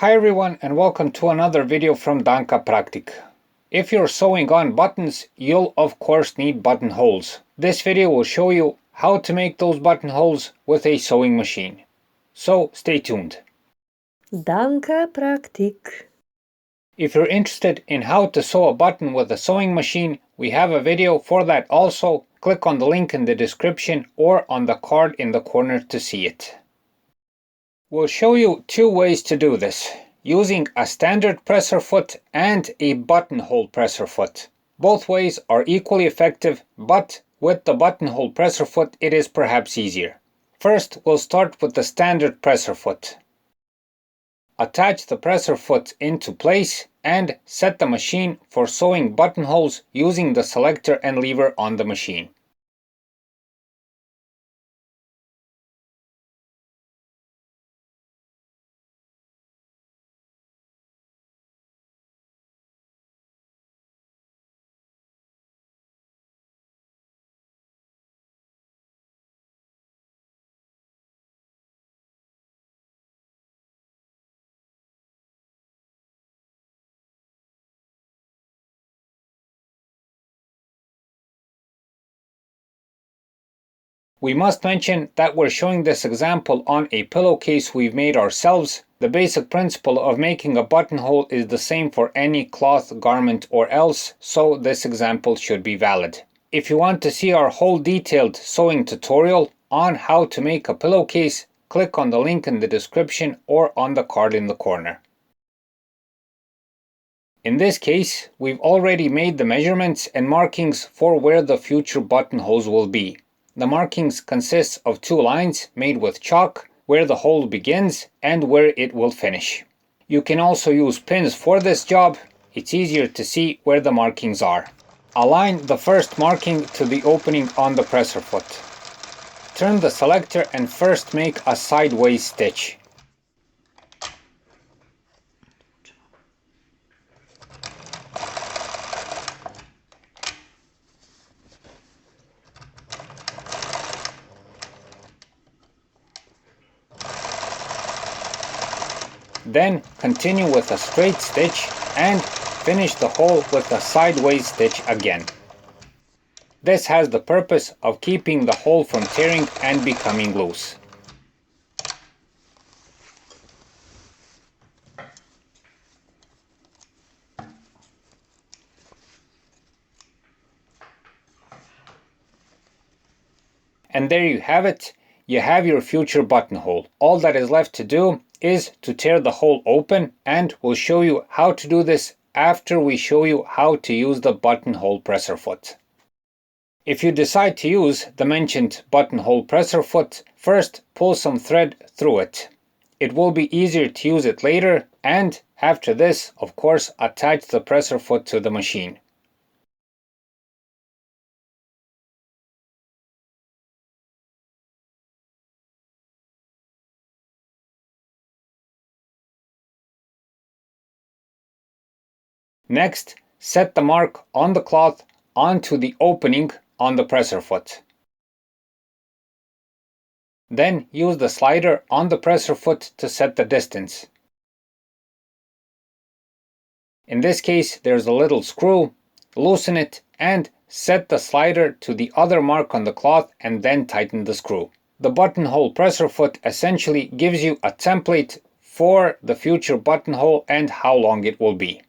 Hi everyone and welcome to another video from Danka Praktik. If you're sewing on buttons, you'll of course need buttonholes. This video will show you how to make those buttonholes with a sewing machine. So stay tuned. Danka Praktik. If you're interested in how to sew a button with a sewing machine, we have a video for that also. Click on the link in the description or on the card in the corner to see it. We'll show you two ways to do this, using a standard presser foot and a buttonhole presser foot. Both ways are equally effective, but with the buttonhole presser foot it is perhaps easier. First, we'll start with the standard presser foot. Attach the presser foot into place and set the machine for sewing buttonholes using the selector and lever on the machine. We must mention that we're showing this example on a pillowcase we've made ourselves. The basic principle of making a buttonhole is the same for any cloth, garment or else, so this example should be valid. If you want to see our whole detailed sewing tutorial on how to make a pillowcase, click on the link in the description or on the card in the corner. In this case, we've already made the measurements and markings for where the future buttonholes will be. The markings consist of two lines made with chalk, where the hole begins and where it will finish. You can also use pins for this job. It's easier to see where the markings are. Align the first marking to the opening on the presser foot. Turn the selector and first make a sideways stitch. Then continue with a straight stitch and finish the hole with a sideways stitch again. This has the purpose of keeping the hole from tearing and becoming loose. And there you have it. You have your future buttonhole. All that is left to do is to tear the hole open, and we'll show you how to do this after we show you how to use the buttonhole presser foot. If you decide to use the mentioned buttonhole presser foot, first pull some thread through it. It will be easier to use it later, and after this, of course, attach the presser foot to the machine. Next, set the mark on the cloth onto the opening on the presser foot. Then use the slider on the presser foot to set the distance. In this case, there's a little screw. Loosen it and set the slider to the other mark on the cloth and then tighten the screw. The buttonhole presser foot essentially gives you a template for the future buttonhole and how long it will be.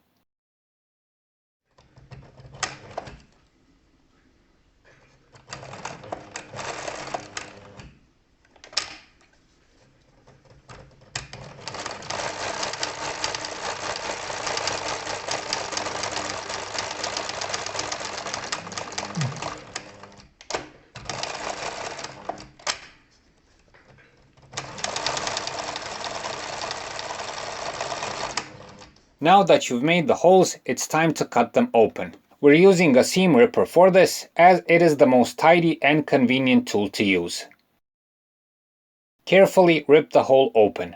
Now that you've made the holes, it's time to cut them open. We're using a seam ripper for this, as it is the most tidy and convenient tool to use. Carefully rip the hole open.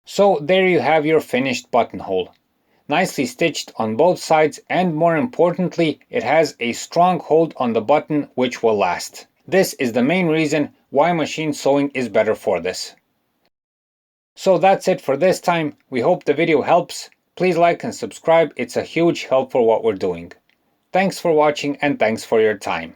So there you have your finished buttonhole. Nicely stitched on both sides, and more importantly, it has a strong hold on the button which will last. This is the main reason why machine sewing is better for this. So that's it for this time. We hope the video helps. Please like and subscribe. It's a huge help for what we're doing. Thanks for watching and thanks for your time.